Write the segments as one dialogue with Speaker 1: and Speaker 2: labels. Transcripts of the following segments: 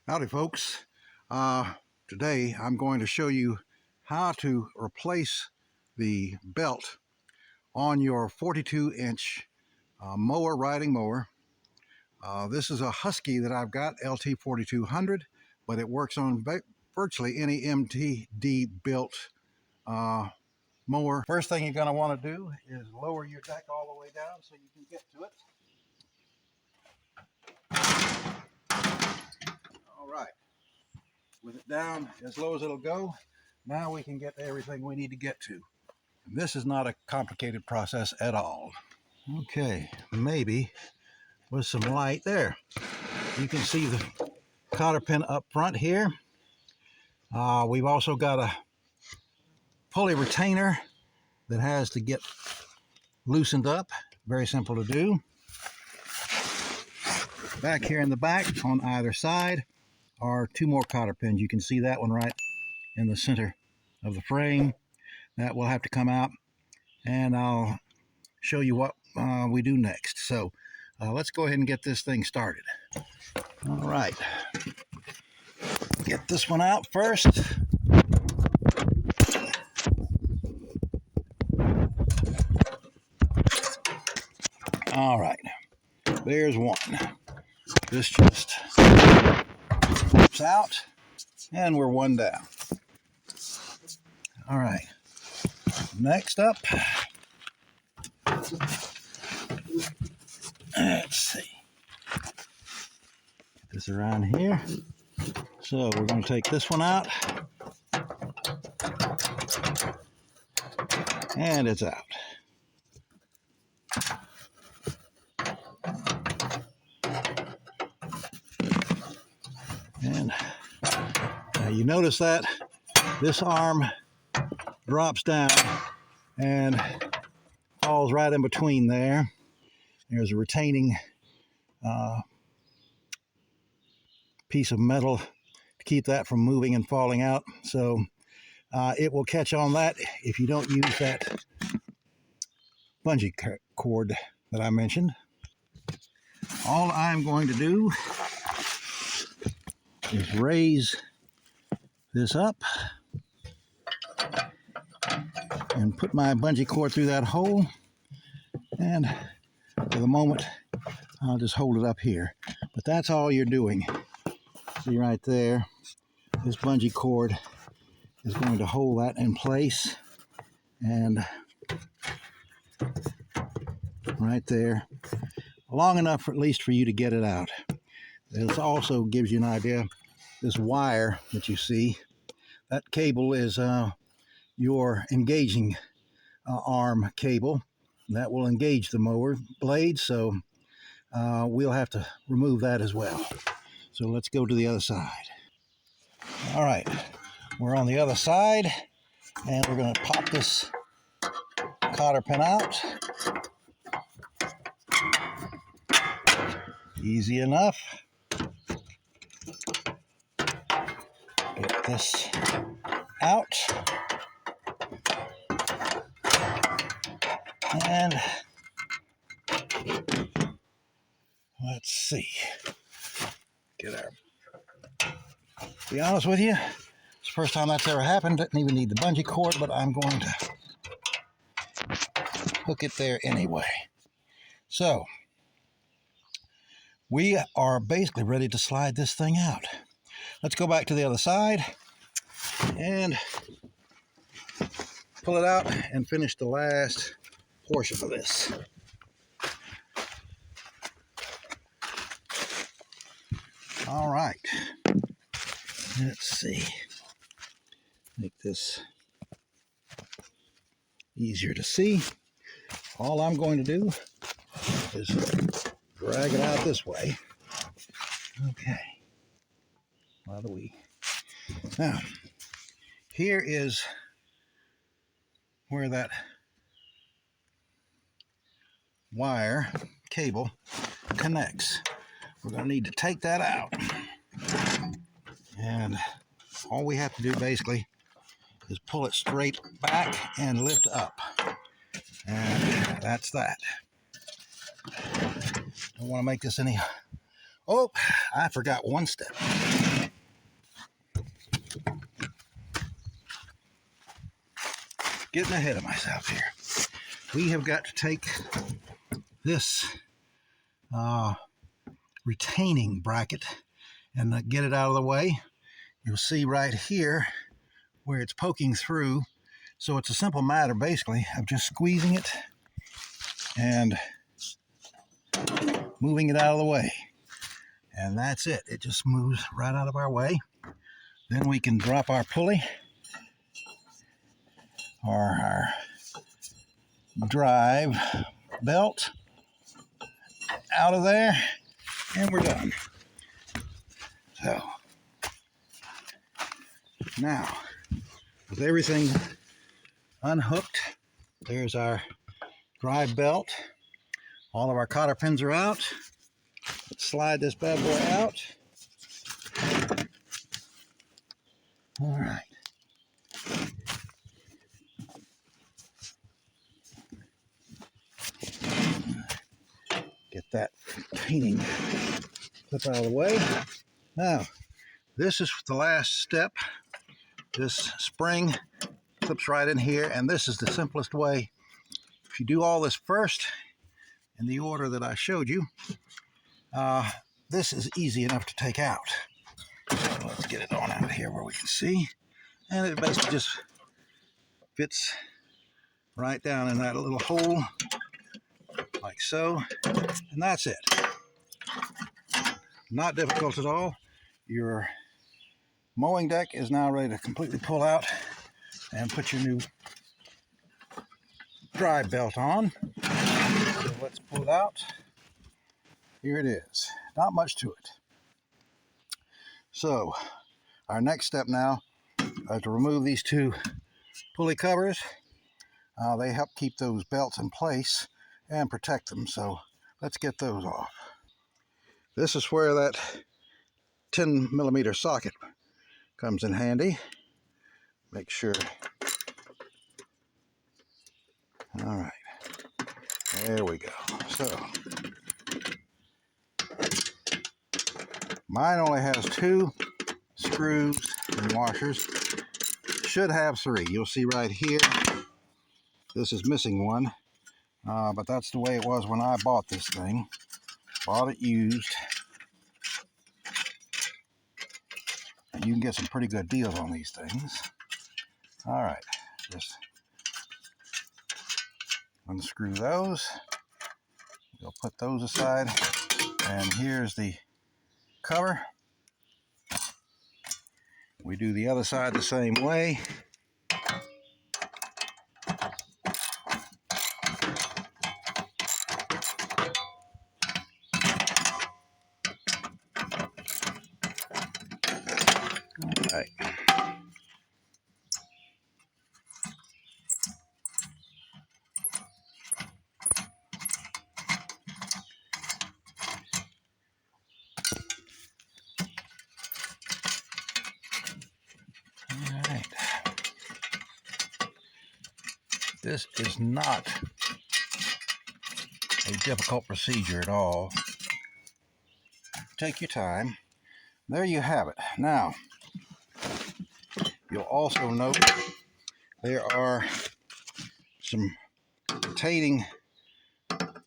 Speaker 1: Howdy folks. Today I'm going to show you how to replace the belt on your 42-inch mower, riding mower. This is a Husky that I've got, LT4200, but it works on virtually any MTD-built mower. First thing you're going to want to do is lower your deck all the way down so you can get to it. All right. With it down as low as it'll go, now we can get to everything we need to get to. This is not a complicated process at all. Okay, maybe with some light there. You can see the cotter pin up front here. We've also got a pulley retainer that has to get loosened up. Very simple to do. Back here in the back on either side are two more cotter pins. You can see that one right in the center of the frame. That will have to come out, and I'll show you what we do next. So let's go ahead and get this thing started. All right, get this one out first. All right, there's one. This just flips out, and we're one down. All right, next up, let's see, get this around here. So we're going to take this one out, and it's out. And you notice that this arm drops down and falls right in between there. There's a retaining piece of metal to keep that from moving and falling out. So it will catch on that if you don't use that bungee cord that I mentioned. All I'm going to do is raise this up and put my bungee cord through that hole, and for the moment I'll just hold it up here. But that's all you're doing. See right there, this bungee cord is going to hold that in place, and right there, long enough at least for you to get it out. This also gives you an idea. This wire that you see, that cable is your engaging arm cable that will engage the mower blade, so we'll have to remove that as well. So let's go to the other side. All right, we're on the other side, and we're going to pop this cotter pin out. Easy enough. Get this out. And let's see. Be honest with you, it's the first time that's ever happened. Didn't even need the bungee cord, but I'm going to hook it there anyway. So we are basically ready to slide this thing out. Let's go back to the other side and pull it out and finish the last portion of this. All right, let's see, make this easier to see. All I'm going to do is drag it out this way. Okay, now here is where that wire cable connects. We're going to need to take that out, and all we have to do basically is pull it straight back and lift up, and that's that. Don't want to make this any... Oh, I forgot one step. getting ahead of myself here. We have got to take this retaining bracket and get it out of the way. You'll see right here where it's poking through. So it's a simple matter basically of just squeezing it and moving it out of the way. And that's it. It just moves right out of our way. Then we can drop our pulley or our drive belt out of there, and we're done. So now, with everything unhooked, there's our drive belt. All of our cotter pins are out. Let's slide this bad boy out. All right. Get that painting clip out of the way. Now, this is the last step. This spring clips right in here, and this is the simplest way. If you do all this first in the order that I showed you, this is easy enough to take out. So let's get it on out here where we can see. And it basically just fits right down in that little hole, like so. And that's it. Not difficult at all. Your mowing deck is now ready to completely pull out and put your new drive belt on. So let's pull it out. Here it is. Not much to it. So our next step now is to remove these two pulley covers. They help keep those belts in place and protect them. So let's get those off. This is where that 10mm socket comes in handy. Make sure. All right. There we go. So mine only has 2 screws and washers. Should have 3. You'll see right here. This is missing one, but that's the way it was when I bought this thing. Bought it used. And you can get some pretty good deals on these things. All right, just unscrew those. We'll put those aside. And here's the cover. We do the other side the same way. All right. All right. This is not a difficult procedure at all. Take your time. There you have it. Now, you'll also note there are some retaining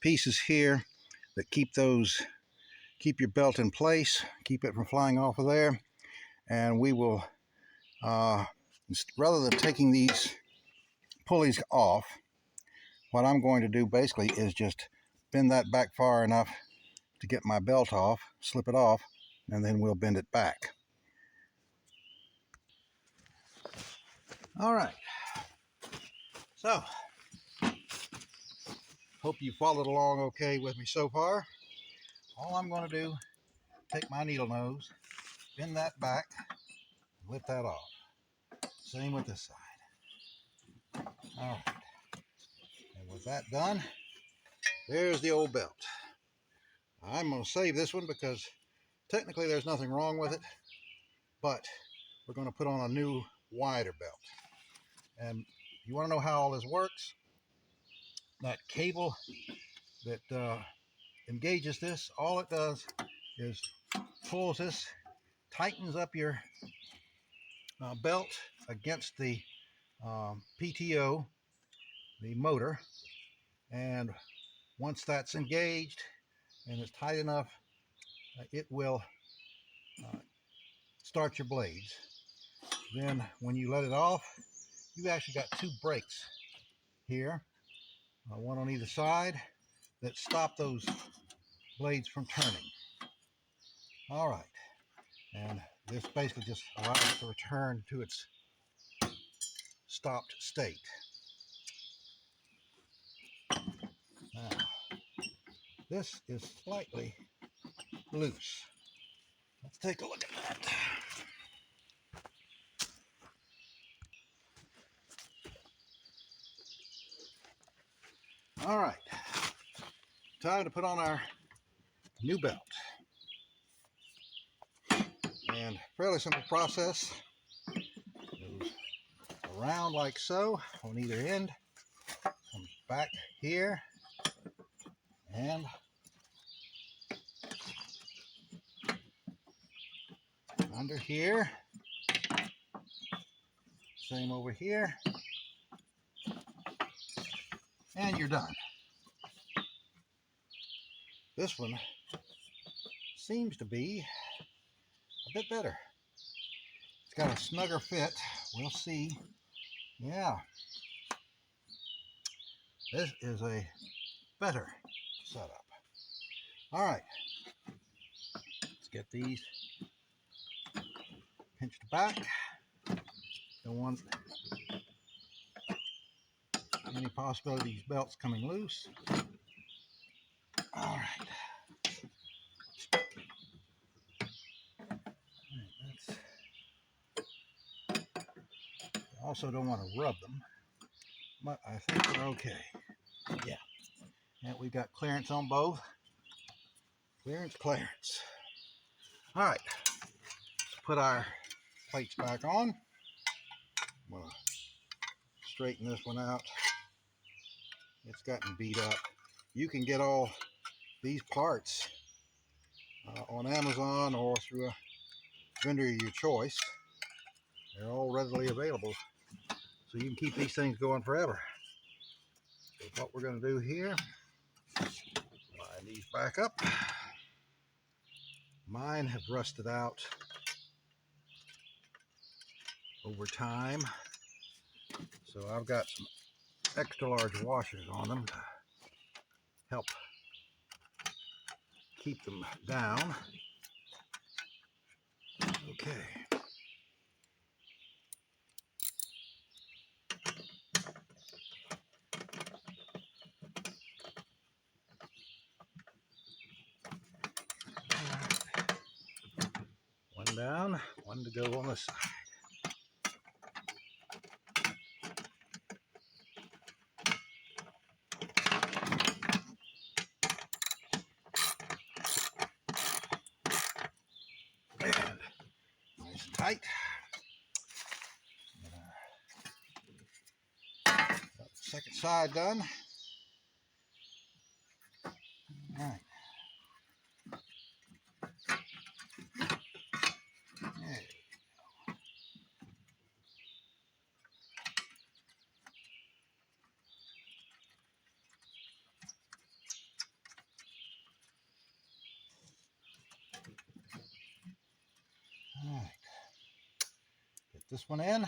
Speaker 1: pieces here that keep your belt in place, keep it from flying off of there. And we will, rather than taking these pulleys off, what I'm going to do basically is just bend that back far enough to get my belt off, slip it off, and then we'll bend it back. All right. So, hope you followed along okay with me so far. All I'm going to do, take my needle nose, bend that back, lift that off. Same with this side. All right. And with that done, there's the old belt. I'm going to save this one because technically there's nothing wrong with it, but we're going to put on a new wider belt. And you want to know how all this works? That cable that engages this, all it does is pulls this, tightens up your belt against the PTO, the motor, and once that's engaged and it's tight enough, it will start your blades. Then when you let it off, you've actually got two brakes here, one on either side, that stop those blades from turning. All right, and this basically just allows it to return to its stopped state. Now, this is slightly loose. Let's take a look at that. All right, time to put on our new belt. And fairly simple process. Goes around like so on either end, comes back here, and under here, same over here, and you're done. This one seems to be a bit better. It's got a snugger fit. We'll see. Yeah, this is a better setup. All right, let's get these pinched back. Don't want any possibility of these belts coming loose. All right. Also don't want to rub them, but I think we're okay. Yeah. And we've got clearance on both. Clearance. All right. Let's put our plates back on. I'm going to straighten this one out. It's gotten beat up. You can get all these parts on Amazon or through a vendor of your choice. They're all readily available, so you can keep these things going forever. So what we're going to do here, line these back up. Mine have rusted out over time, so I've got some extra large washers on them to help keep them down. Okay. One down, one to go on the side. And nice and tight. Got the second side done. All right. There. All right. Get this one in.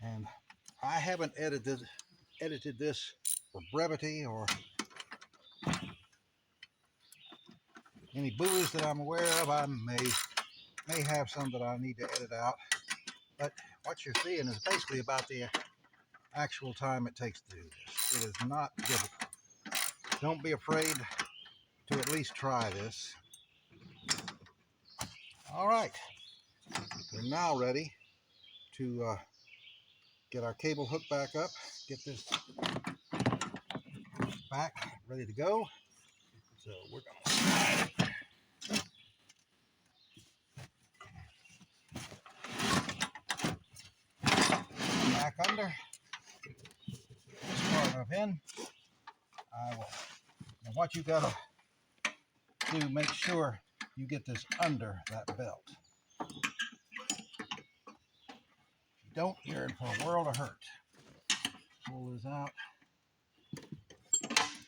Speaker 1: And I haven't edited this for brevity or any buoys that I'm aware of. I may have some that I need to edit out, but what you're seeing is basically about the actual time it takes to do this. It is not difficult. Don't be afraid to at least try this. All right, we're now ready to get our cable hooked back up, get this back ready to go. So we're going to slide it. Back under. This far enough in. I will. And what you got to do, make sure you get this under that belt. If you don't, you're in for a world of hurt. Pull this out.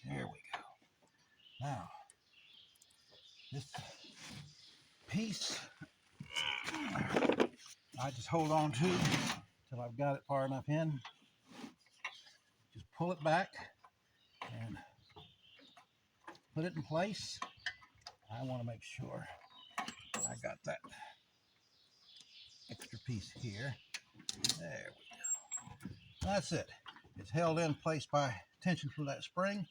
Speaker 1: There we go. Now, this piece, I just hold on to till I've got it far enough in. Just pull it back and put it in place. I want to make sure I got that extra piece here. There we go. That's it. It's held in place by tension from that spring.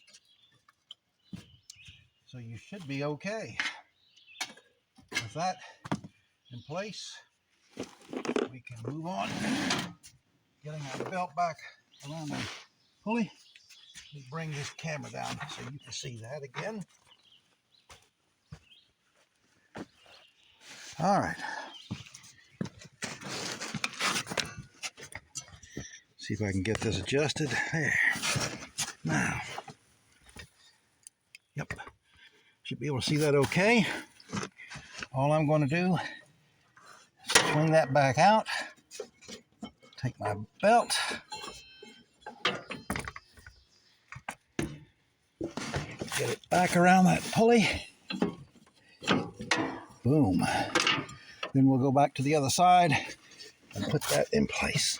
Speaker 1: So you should be okay. With that in place, we can move on. Getting our belt back around the pulley. Let me bring this camera down so you can see that again. All right. See if I can get this adjusted. There. Now. Yep. Should be able to see that okay. All I'm going to do is swing that back out. Take my belt. Get it back around that pulley. Boom. Then we'll go back to the other side and put that in place.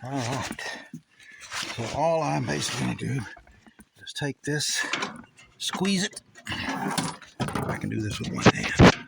Speaker 1: All right. So all I'm basically going to do is take this, squeeze it. I can do this with one hand.